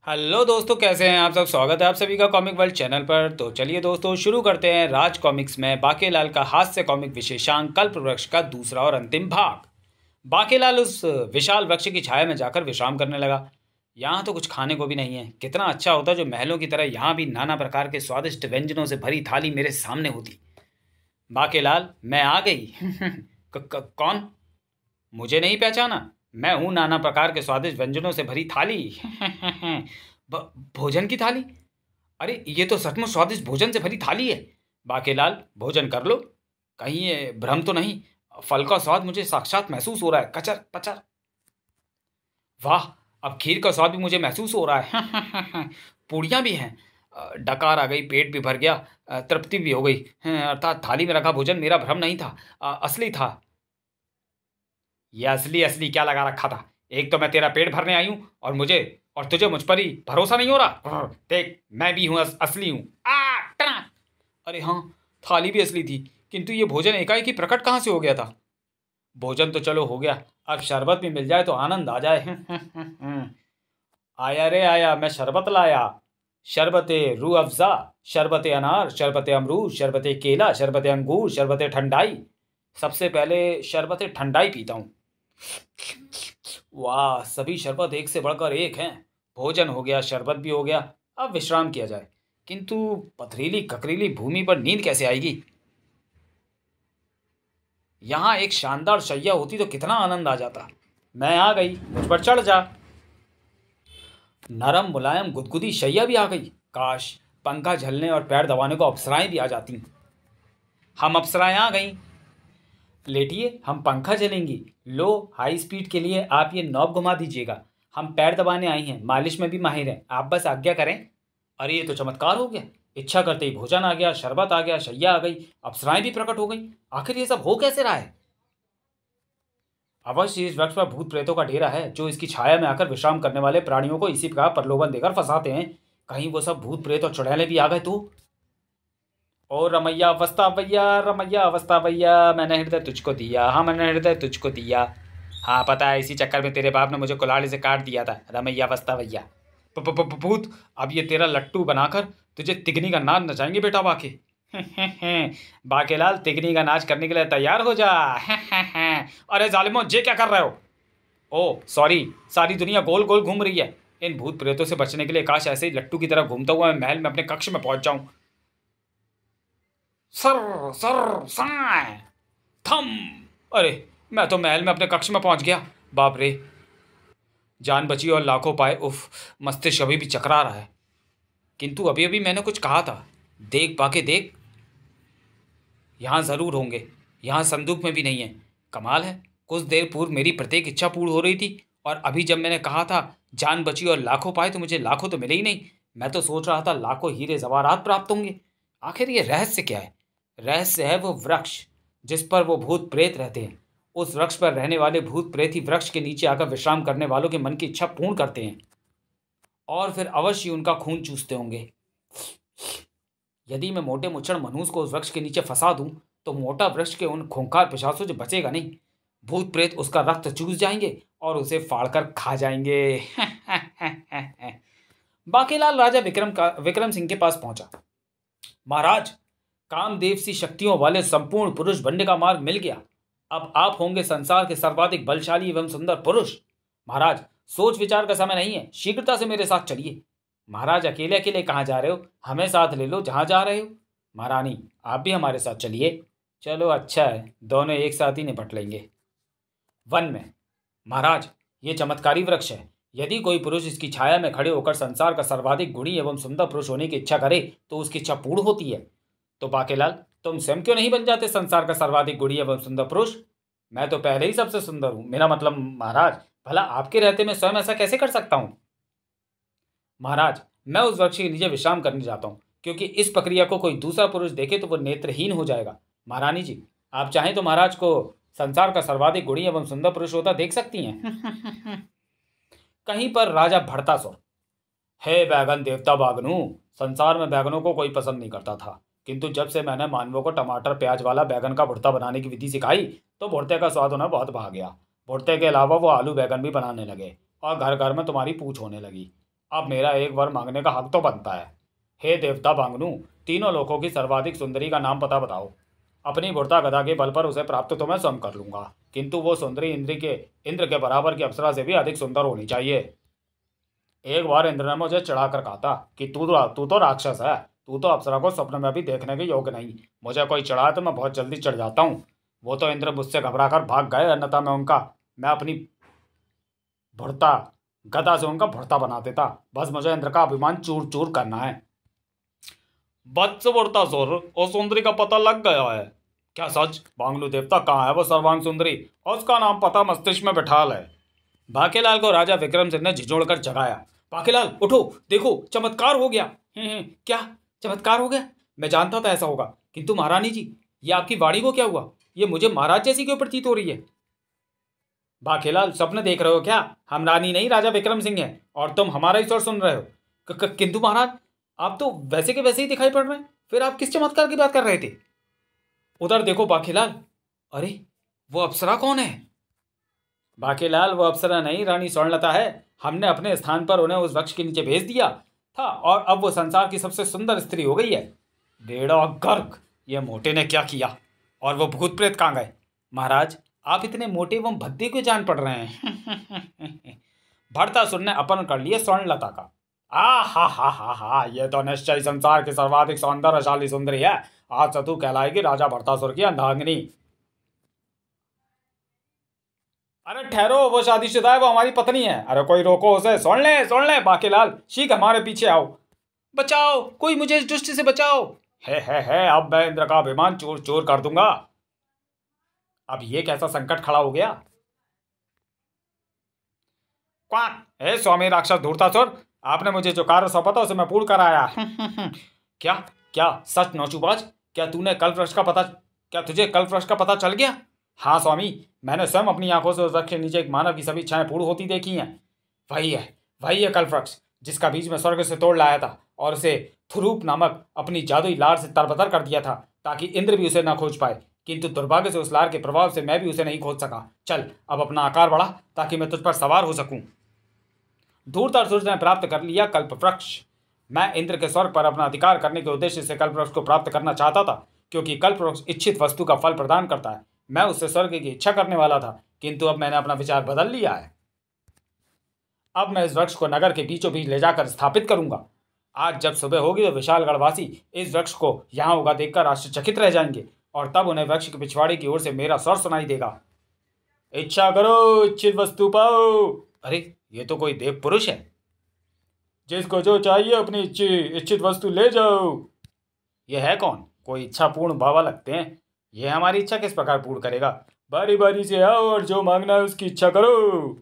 Hello दोस्तों, कैसे हैं आप सब। स्वागत है आप सभी का कॉमिक वर्ल्ड चैनल पर। तो चलिए दोस्तों, शुरू करते हैं राज कॉमिक्स में बाकेलाल का हास्य कॉमिक विशेषांक कल्प वृक्ष का दूसरा और अंतिम भाग। बाकेलाल उस विशाल वृक्ष की छाया में जाकर विश्राम करने लगा। यहाँ तो कुछ खाने को भी नहीं है। कितना अच्छा होता जो महलों की तरह यहाँ भी नाना प्रकार के स्वादिष्ट व्यंजनों से भरी थाली मेरे सामने होती। बाकेलाल, मैं आ गई। कौन? मुझे नहीं पहचाना? मैं हूँ नाना प्रकार के स्वादिष्ट व्यंजनों से भरी थाली। भोजन की थाली? अरे ये तो सचमुच स्वादिष्ट भोजन से भरी थाली है। बाकेलाल, भोजन कर लो। कहीं ये भ्रम तो नहीं? फल का स्वाद मुझे साक्षात महसूस हो रहा है। कचर पचर। वाह, अब खीर का स्वाद भी मुझे महसूस हो रहा है। पूड़ियाँ भी हैं। डकार आ गई, पेट भी भर गया, तृप्ति भी हो गई। अर्थात थाली में रखा भोजन मेरा भ्रम नहीं था, असली था। ये असली असली क्या लगा रखा था? एक तो मैं तेरा पेट भरने आई हूं और तुझे मुझ पर ही भरोसा नहीं हो रहा। देख, मैं भी हूं, असली हूं। टना! अरे हाँ, थाली भी असली थी, किंतु ये भोजन एकाएक ही प्रकट कहाँ से हो गया था? भोजन तो चलो हो गया, अब शरबत भी मिल जाए तो आनंद आ जाए। आया रे आया, मैं शरबत लाया। शरबते रूह अफ़ज़ा, शरबते अनार, शरबते अमरूद, शरबते केला, शरबते अंगूर, शरबते ठंडाई। सबसे पहले शरबते ठंडाई पीता हूँ। वाह, सभी शरबत एक से बढ़कर एक हैं। भोजन हो गया, शरबत भी हो गया, अब विश्राम किया जाए। किंतु पथरीली ककरीली भूमि पर नींद कैसे आएगी? यहाँ एक शानदार शैया होती तो कितना आनंद आ जाता। मैं आ गई, मुझ पर चढ़ जा। नरम मुलायम गुदगुदी शैया भी आ गई। काश पंखा झलने और पैर दबाने को अप्सराएं भी आ जाती। हम अप्सराएं आ गईं। लेटिए, हम पंखा झलेंगी। लो, हाई स्पीड के लिए आप ये नॉब घुमा दीजिएगा। हम पैर दबाने आई हैं, मालिश में भी माहिर हैं, आप बस आज्ञा करें। अरे ये तो चमत्कार हो गया। इच्छा करते ही भोजन आ गया, शरबत आ गया, शैया आ गई, अप्सराएं भी प्रकट हो गई। आखिर ये सब हो कैसे रहा है? अवश्य इस वृक्ष पर भूत प्रेतों का डेरा है, जो इसकी छाया में आकर विश्राम करने वाले प्राणियों को इसी प्रकार प्रलोभन देकर फंसाते हैं। कहीं वो सब भूत प्रेत और चुड़ैलें भी आ गए तो? ओ रमैया अवस्था भैया, रमैया अवस्था भैया, मैंने हृदय तुझको दिया, हाँ मैंने हृदय तुझको दिया। हाँ पता है, इसी चक्कर में तेरे बाप ने मुझे कुल्हाड़ी से काट दिया था, रमैया अवस्था भैया। भूत, अब ये तेरा लट्टू बनाकर तुझे तिगनी का नाच नचाएंगे बेटा बाके। बाकेलाल, तिगनी का नाच करने के लिए तैयार हो जा। अरे जालिमो, ये क्या कर रहे हो? ओ सॉरी, सारी दुनिया गोल गोल घूम रही है। इन भूत प्रेतों से बचने के लिए काश ऐसे ही लट्टू की तरह घूमता हुआ मैं महल में अपने कक्ष में पहुंच जाऊं। सर सर साय थम। अरे मैं तो महल में अपने कक्ष में पहुंच गया। बाप रे, जान बची और लाखों पाए। उफ, मस्तिष्क अभी भी चकरा रहा है। किंतु अभी अभी मैंने कुछ कहा था। देख बाके देख, यहाँ ज़रूर होंगे। यहाँ संदूक में भी नहीं है। कमाल है, कुछ देर पूर्व मेरी प्रत्येक इच्छा पूर्ण हो रही थी, और अभी जब मैंने कहा था जान बची और लाखों पाए तो मुझे लाखों तो मिले ही नहीं। मैं तो सोच रहा था लाखों हीरे जवाहरात प्राप्त होंगे। आखिर ये रहस्य क्या है? रहस्य है वो वृक्ष जिस पर वो भूत प्रेत रहते हैं। उस वृक्ष पर रहने वाले भूत प्रेत ही वृक्ष के नीचे आकर विश्राम करने वालों के मन की इच्छा पूर्ण करते हैं, और फिर अवश्य उनका खून चूसते होंगे। यदि मैं मोटे मुच्छड़ मनूस को उस वृक्ष के नीचे फंसा दूं, तो मोटा वृक्ष के उन खूंखार पिशाचों से बचेगा नहीं। भूत प्रेत उसका रक्त चूस जाएंगे और उसे फाड़कर खा जाएंगे। बाकीलाल राजा विक्रम सिंह के पास पहुंचा। महाराज, कामदेव सी शक्तियों वाले संपूर्ण पुरुष बनने का मार्ग मिल गया। अब आप होंगे संसार के सर्वाधिक बलशाली एवं सुंदर पुरुष। महाराज, सोच विचार का समय नहीं है, शीघ्रता से मेरे साथ चलिए। महाराज, अकेले अकेले कहाँ जा रहे हो? हमें साथ ले लो जहाँ जा रहे हो। महारानी, आप भी हमारे साथ चलिए। चलो अच्छा है, दोनों एक साथ ही निपट लेंगे। वन में। महाराज, ये चमत्कारी वृक्ष है। यदि कोई पुरुष इसकी छाया में खड़े होकर संसार का सर्वाधिक गुणी एवं सुंदर पुरुष होने की इच्छा करे तो उसकी इच्छा पूर्ण होती है। तो बाकेलाल, तुम स्वयं क्यों नहीं बन जाते संसार का सर्वाधिक गुणी एवं सुंदर पुरुष? मैं तो पहले ही सबसे सुंदर हूं। मेरा मतलब महाराज, भला आपके रहते मैं स्वयं ऐसा कैसे कर सकता हूं? महाराज, मैं उस वृक्ष के नीचे विश्राम करने जाता हूँ, क्योंकि इस प्रक्रिया को कोई दूसरा पुरुष देखे तो वो नेत्रहीन हो जाएगा। महारानी जी, आप चाहें तो महाराज को संसार का सर्वाधिक गुणी एवं सुंदर पुरुष होता देख सकती हैं। कहीं पर राजा भड़ता सो। हे बैगन देवता बागनू, संसार में बैगनों को कोई पसंद नहीं करता था, किंतु जब से मैंने मानवों को टमाटर प्याज वाला बैगन का भुर्ता बनाने की विधि सिखाई तो भुर्ते का स्वाद उन्हें बहुत भा गया। भुर्ते के अलावा वो आलू बैगन भी बनाने लगे और घर घर में तुम्हारी पूछ होने लगी। अब मेरा एक वर मांगने का हक तो बनता है। हे देवता भांगनू, तीनों लोगों की सर्वाधिक सुंदरी का नाम पता बताओ। अपनी बुर्ता गदा के बल पर उसे प्राप्त तो मैं स्वयं कर लूंगा, किंतु वो सुंदरी इंद्र के बराबर की अप्सरा से भी अधिक सुंदर होनी चाहिए। एक बार इंद्र ने मुझे चढ़ाकर कहा था कि तू तो राक्षस है, तू तो अप्सरा को स्वप्न में भी देखने के योग्य नहीं। मुझे कोई चढ़ाए तो मैं बहुत जल्दी चढ़ जाता हूँ। वो तो इंद्र मुझसे घबराकर भाग गए, अन्यथा मैं अपनी भुड़ता गदा से उनका भुड़ता बना देता। बस मुझे इंद्र का अभिमान चूर चूर करना है। बत्स सुर और सुंदरी का पता लग गया है। क्या सच? बांगलू देवता कहाँ है वो सर्वांग सुंदरी? और उसका नाम पता मस्तिष्क में बैठाल है। बाकेलाल को राजा विक्रम सिंह ने झिझोड़कर जगाया। बाकेलाल उठो, देखो चमत्कार हो गया। क्या चमत्कार हो गया? मैं जानता था ऐसा होगा, किंतु महारानी जी, ये आपकी वाणी को क्या हुआ? ये मुझे महाराज जैसी क्यों प्रतीत हो रही है? बाकेलाल, स्वप्न देख रहे हो क्या? हम रानी नहीं, राजा विक्रम सिंह है, और तुम हमारा ही स्वर सुन रहे हो। किंतु महाराज, आप तो वैसे के वैसे ही दिखाई पड़ रहे हैं। फिर आप किस चमत्कार की बात कर रहे थे? उधर देखो बाकेलाल। अरे, वो अप्सरा कौन है? बाकेलाल, वो अप्सरा नहीं, रानी स्वर्णलता है। हमने अपने स्थान पर उन्हें उस वृक्ष के नीचे भेज दिया था, और अब वो संसार की सबसे सुंदर स्त्री हो गई है। डेढ़ा गर्ग, ये मोटे ने क्या किया? और वो भूत प्रेत कहाँ गए? महाराज, आप इतने मोटे एवं भद्दे क्यों जान पड़ रहे हैं? भरतासुर ने अपहरण कर लिया स्वर्णलता का। हा, ये तो निश्चय संसार की सर्वाधिक सौंदर्यशाली सुंदरी है। आज से तू कहलाएगी राजा भरतासुर की अर्धांगिनी। अरे ठहरो, वो शादीशुदा है, वो हमारी पत्नी है। अरे कोई रोको उसे। सुन ले बाकेलाल, शीघ्र हमारे पीछे आओ। बचाओ, कोई मुझे इस दुष्ट से बचाओ। है, अब मैं इंद्र का अभिमान चूर चूर कर दूंगा। अब ये कैसा संकट खड़ा हो गया? क्वाक! हे स्वामी राक्षस धूर्तासुर, आपने मुझे जो कार्य सौंपा था उसे मैं पूर्ण कराया। क्या क्या सच नौचूबाज? क्या तुझे कल्पवृक्ष का पता चल गया? हाँ स्वामी, मैंने स्वयं अपनी आंखों से उस वृक्ष के नीचे एक मानव की सभी इच्छाएं पूर्ण होती देखी हैं। वही है कल्पवृक्ष, जिसका बीज मैं स्वर्ग से तोड़ लाया था और उसे थुरूप नामक अपनी जादुई लार से तरबतर कर दिया था, ताकि इंद्र भी उसे न खोज पाए। किंतु दुर्भाग्य से उस लार के प्रभाव से मैं भी उसे नहीं खोज सका। चल, अब अपना आकार बढ़ा ताकि मैं तुझ पर सवार हो सकूं। धूर्तासुर ने प्राप्त कर लिया कल्पवृक्ष। मैं इंद्र के स्वर्ग पर अपना अधिकार करने के उद्देश्य से कल्पवृक्ष को प्राप्त करना चाहता था, क्योंकि कल्पवृक्ष इच्छित वस्तु का फल प्रदान करता है। मैं उससे स्वर्ग की इच्छा करने वाला था, किंतु अब मैंने अपना विचार बदल लिया है। अब मैं इस वृक्ष को नगर के बीचों बीच ले जाकर स्थापित करूंगा। आज जब सुबह होगी तो विशालगढ़वासी इस वृक्ष को यहाँ होगा देखकर आश्चर्यचकित रह जाएंगे, और तब उन्हें वृक्ष के पिछवाड़े की ओर से मेरा स्वर सुनाई देगा। इच्छा करो, इच्छित वस्तु पाओ। अरे, ये तो कोई देव पुरुष है। जिसको जो चाहिए अपनी इच्छित वस्तु ले जाओ। यह है कौन? कोई इच्छा पूर्ण बाबा लगते हैं। यह हमारी इच्छा किस प्रकार पूर्ण करेगा? बारी बारी से आओ और जो मांगना है उसकी इच्छा करो।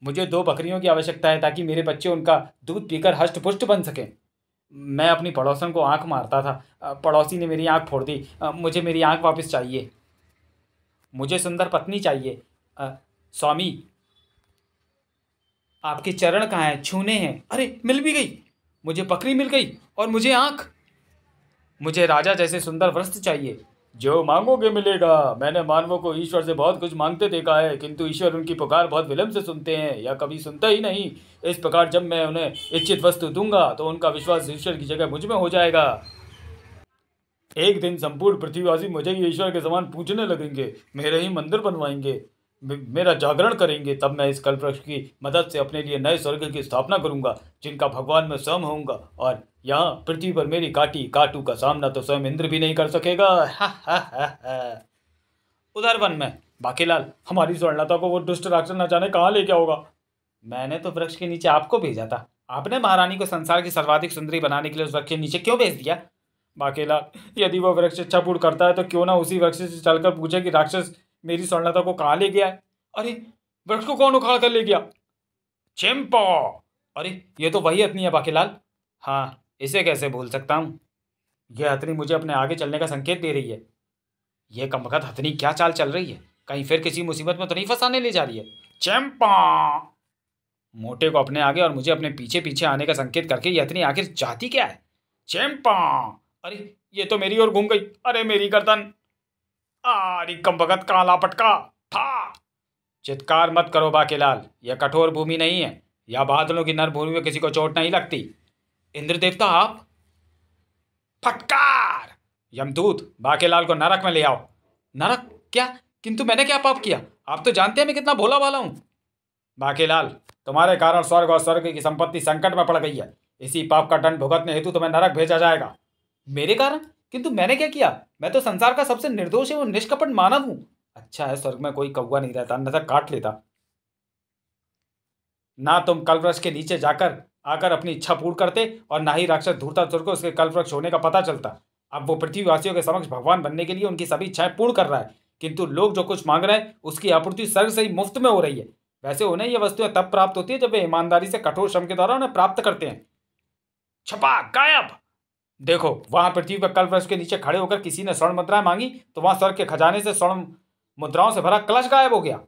मुझे 2 बकरियों की आवश्यकता है, ताकि मेरे बच्चे उनका दूध पीकर हष्ट पुष्ट बन सकें। मैं अपनी पड़ोसन को आंख मारता था, पड़ोसी ने मेरी आंख फोड़ दी। मुझे मेरी आंख वापस चाहिए। मुझे सुंदर पत्नी चाहिए। स्वामी, आपके चरण कहाँ हैं? छूने हैं। अरे, मिल भी गई। मुझे बकरी मिल गई और मुझे आंख। मुझे राजा जैसे सुंदर वस्त्र चाहिए। जो मांगोगे मिलेगा। मैंने मानवों को ईश्वर से बहुत कुछ मांगते देखा है, किंतु ईश्वर उनकी पुकार बहुत विलंब से सुनते हैं या कभी सुनता ही नहीं। इस प्रकार जब मैं उन्हें इच्छित वस्तु दूंगा तो उनका विश्वास ईश्वर की जगह मुझ में हो जाएगा। एक दिन संपूर्ण पृथ्वीवासी मुझे ही ईश्वर के समान पूजने लगेंगे, मेरे ही मंदिर बनवाएंगे, मेरा जागरण करेंगे। तब मैं इस कल्पवृक्ष की मदद से अपने लिए नए स्वर्ग की स्थापना करूंगा, जिनका भगवान मैं स्वयं होऊंगा। और यहाँ पृथ्वी पर मेरी काटू का सामना तो स्वयं इंद्र भी नहीं कर सकेगा। उधर वन में बाकेलाल, हमारी स्वर्णलता को वो दुष्ट राक्षस न जाने कहाँ ले गया होगा। मैंने तो वृक्ष के नीचे आपको भेजा था। आपने महारानी को संसार की सर्वाधिक सुंदरी बनाने के लिए उस वृक्ष के नीचे क्यों भेज दिया? बाकेलाल, यदि वो वृक्ष इच्छा पूर्ण करता है तो क्यों ना उसी वृक्ष से चलकर पूछे कि राक्षस मेरी स्वर्णलता को कहाँ ले गया है। अरे, वृक्ष को कौन उखाड़ कर ले गया? चिंपो! अरे, ये तो वही हथनी है बाकेलाल। हाँ, इसे कैसे भूल सकता हूँ। यह हथनी मुझे अपने आगे चलने का संकेत दे रही है। यह कमबख्त हथनी क्या चाल चल रही है? कहीं फिर किसी मुसीबत में तो नहीं फंसाने ले जा रही है? चिंपो! मोटे को अपने आगे और मुझे अपने पीछे पीछे आने का संकेत करके यह हथनी आखिर चाहती क्या है? चिंपो! अरे, ये तो मेरी ओर घूम गई। अरे, मेरी गर्दन! अरे कमबख्त काला पटका था। चित्कार मत करो बाकेलाल, यह कठोर भूमि नहीं है। या बादलों की नर भूमि में किसी को चोट नहीं लगती। इंद्र देवता आप? फटकार! यमदूत, बाकेलाल को नरक में ले आओ। नरक? क्या? किंतु मैंने क्या पाप किया? आप तो जानते हैं मैं कितना भोला भाला हूं। बाकेलाल, तुम्हारे कारण स्वर्ग और स्वर्ग की संपत्ति संकट में पड़ गई है। इसी पाप का दंड भुगतने हेतु तुम्हें नरक भेजा जाएगा। मेरे कारण? किंतु मैंने क्या किया? मैं तो संसार का सबसे निर्दोष एवं निष्कपट मानव हूं। अच्छा है स्वर्ग में कोई कौवा नहीं रहता, न तो काट लेता। ना तुम कल्पवृक्ष के नीचे जाकर आकर अपनी इच्छा पूर्ण करते और ना ही राक्षस धूर्तासुर को उसके कल्पवृक्ष होने का पता चलता। अब वो पृथ्वीवासियों के समक्ष भगवान बनने के लिए उनकी सभी इच्छाएं पूर्ण कर रहा है, किंतु लोग जो कुछ मांग रहे हैं उसकी आपूर्ति स्वर्ग से ही मुफ्त में हो रही है। वैसे उन्हें ये वस्तुएं तब प्राप्त होती है जब वे ईमानदारी से कठोर श्रम के द्वारा उन्हें प्राप्त करते हैं। छपा गायब। देखो वहां पृथ्वी पर कल्पवृक्ष के नीचे खड़े होकर किसी ने स्वर्ण मुद्राएं मांगी तो वहां स्वर्ग के खजाने से स्वर्ण मुद्राओं से भरा कलश गायब हो गया।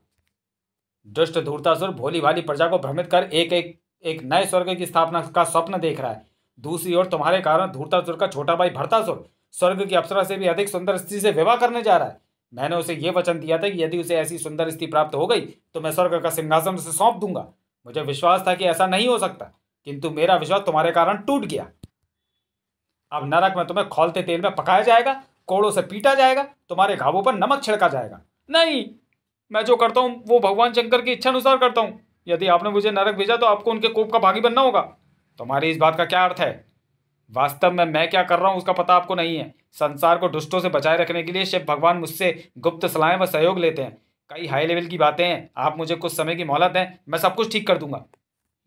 दुष्ट धूर्तासुर भोली भाली प्रजा को भ्रमित कर एक नए स्वर्ग की स्थापना का स्वप्न देख रहा है। दूसरी ओर तुम्हारे कारण धूर्तासुर का छोटा भाई भर्तासुर स्वर्ग की अप्सरा से भी अधिक सुंदर स्त्री से विवाह करने जा रहा है। मैंने उसे यह वचन दिया था कि यदि उसे ऐसी सुंदर स्त्री प्राप्त हो गई तो मैं स्वर्ग का सिंहासन उसे सौंप दूंगा। मुझे विश्वास था कि ऐसा नहीं हो सकता, किंतु मेरा विश्वास तुम्हारे कारण टूट गया। अब नरक में तुम्हें खौलते तेल में पकाया जाएगा, कोड़ों से पीटा जाएगा, तुम्हारे घावों पर नमक छिड़का जाएगा। नहीं, मैं जो करता हूँ वो भगवान शंकर की इच्छा अनुसार करता हूँ। यदि आपने मुझे नरक भेजा तो आपको उनके कोप का भागी बनना होगा। तुम्हारी इस बात का क्या अर्थ है? वास्तव में मैं क्या कर रहा हूँ उसका पता आपको नहीं है। संसार को दुष्टों से बचाए रखने के लिए शिव भगवान मुझसे गुप्त सलाहें व सहयोग लेते हैं। कई हाई लेवल की बातें हैं। आप मुझे कुछ समय की मोहलत दें, मैं सब कुछ ठीक कर दूंगा।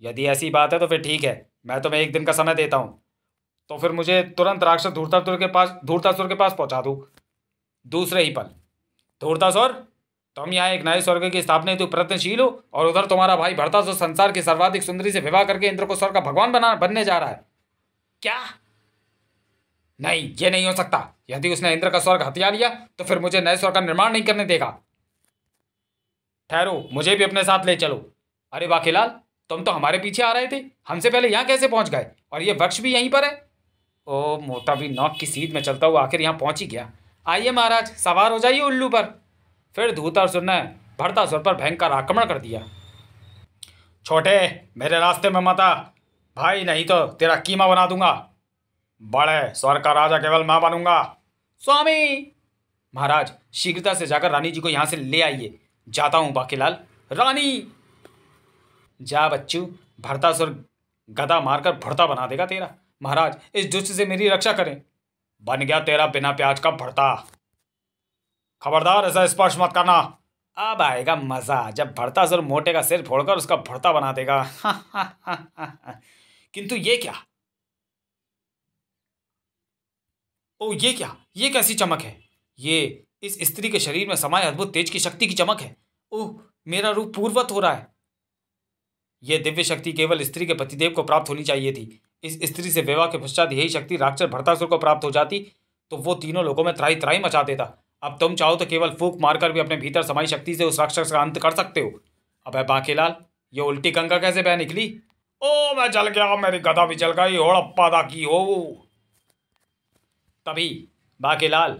यदि ऐसी बात है तो फिर ठीक है, मैं तुम्हें 1 दिन का समय देता हूँ। तो फिर मुझे तुरंत राक्षस धूर्तासुर के पास पहुंचा दो। दूसरे ही पल, धूर्तासुर, तुम यहाँ एक नए स्वर्ग की स्थापना हेतु प्रयत्नशील हो और उधर तुम्हारा भाई भर्तासुर संसार की सर्वाधिक सुंदरी से विवाह करके इंद्र को स्वर्ग का भगवान बनने जा रहा है। क्या? नहीं, ये नहीं हो सकता। यदि उसने इंद्र का स्वर्ग हथिया लिया तो फिर मुझे नए स्वर्ग का निर्माण नहीं करने देगा। ठहरो, मुझे भी अपने साथ ले चलो। अरे बाकेलाल, तुम तो हमारे पीछे आ रहे थे, हमसे पहले यहाँ कैसे पहुंच गए? और ये वृक्ष भी यहीं पर है। ओ मोटा भी नौक की सीध में चलता हुआ आखिर यहाँ पहुंच ही गया। आइए महाराज, सवार हो जाइए उल्लू पर। फिर धूर्तासुर ने भर्तासुर पर भयंकर आक्रमण कर दिया। छोटे, मेरे रास्ते में मत आ भाई, नहीं तो तेरा कीमा बना दूंगा। बड़े, स्वर्ग का राजा केवल मैं बनूंगा। स्वामी! महाराज, शीघ्रता से जाकर रानी जी को यहाँ से ले आइए। जाता हूँ बाकेलाल। रानी! जा बच्चू, भर्तासुर गदा मारकर भर्ता बना देगा तेरा। महाराज, इस दुष्ट से मेरी रक्षा करें। बन गया तेरा बिना प्याज का भर्ता। खबरदार, ऐसा स्पर्श मत करना। अब आएगा मजा जब भर्तासुर मोटे का सिर फोड़कर उसका भर्ता बना देगा। किंतु ये क्या? ओ ये क्या? ये कैसी चमक है? ये इस स्त्री के शरीर में समाये अद्भुत तेज की शक्ति की चमक है। ओह, मेरा रूप पूर्ववत हो रहा है। यह दिव्य शक्ति केवल स्त्री के पतिदेव को प्राप्त होनी चाहिए थी। इस स्त्री से विवाह के पश्चात यही शक्ति राक्षस भर्तासुर को प्राप्त हो जाती तो वो तीनों लोगों में त्राही त्राही मचा देता। अब तुम चाहो तो केवल फूंक मारकर भी अपने भीतर समाई शक्ति से उस राक्षस का अंत कर सकते हो। अब बाकेलाल, ये उल्टी गंगा कैसे बह निकली? ओ मैं जल गया, मेरी गदा भी जल गई। होड़प्पा दा की हो। तभी बाकेलाल,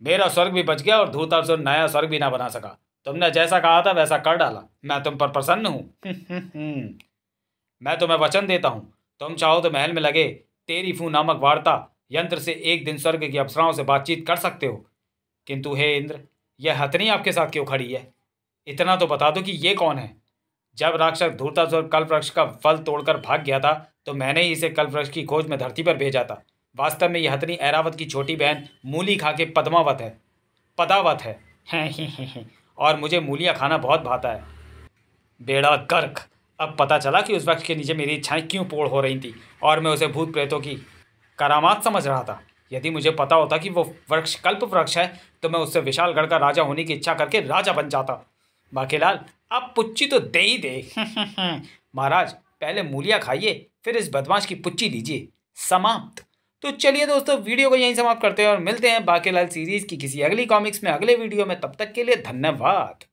मेरा स्वर्ग भी बच गया और धूर्तासुर नया स्वर्ग भी ना बना सका। तुमने जैसा कहा था वैसा कर डाला। मैं तुम पर प्रसन्न हूं। मैं तुम्हें वचन देता हूं, तुम चाहो तो महल में लगे तेरी फू नामक वार्ता यंत्र से एक दिन स्वर्ग की अप्सराओं से बातचीत कर सकते हो। किंतु हे इंद्र, यह हथनी आपके साथ क्यों खड़ी है? इतना तो बता दो कि ये कौन है? जब राक्षस धूर्तासुर कल्पवृक्ष का फल तोड़कर भाग गया था तो मैंने ही इसे कल्पवृक्ष की खोज में धरती पर भेजा था। वास्तव में यह हथनी ऐरावत की छोटी बहन मूली खा के पदावत है। और मुझे मूलियाँ खाना बहुत भाता है। बेड़ा गर्क! अब पता चला कि उस वृक्ष के नीचे मेरी इच्छाएं क्यों पूर्ण हो रही थी और मैं उसे भूत प्रेतों की करामात समझ रहा था। यदि मुझे पता होता कि वो वृक्ष कल्प वृक्ष है तो मैं उससे विशालगढ़ का राजा होने की इच्छा करके राजा बन जाता। बाकेलाल, आप पुच्ची तो दे ही दे। महाराज, पहले मूलियाँ खाइए, फिर इस बदमाश की पुच्ची लीजिए। समाप्त। तो चलिए दोस्तों, वीडियो को यहीं समाप्त करते हैं और मिलते हैं बाकेलाल सीरीज की किसी अगली कॉमिक्स में अगले वीडियो में। तब तक के लिए धन्यवाद।